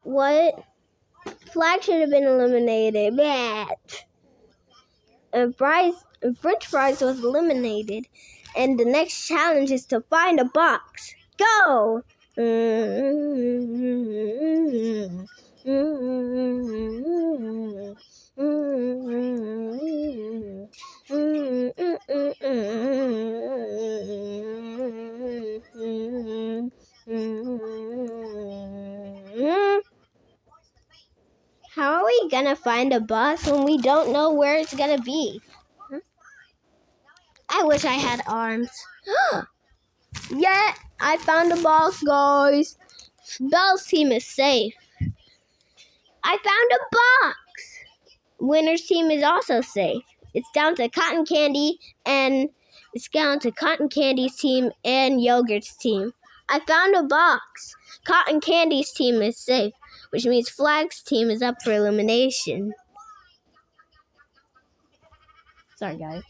What? Flag should have been eliminated. And French fries was eliminated. And the next challenge is to find a box. Go! How are we gonna find a box when we don't know where it's gonna be? I wish I had arms. Yeah, I found a box, guys. Belle's team is safe. I found a box. Winner's team is also safe. It's down to Cotton Candy and Candy's team and Yogurt's team. I found a box. Cotton Candy's team is safe, which means Flag's team is up for elimination. Sorry, guys.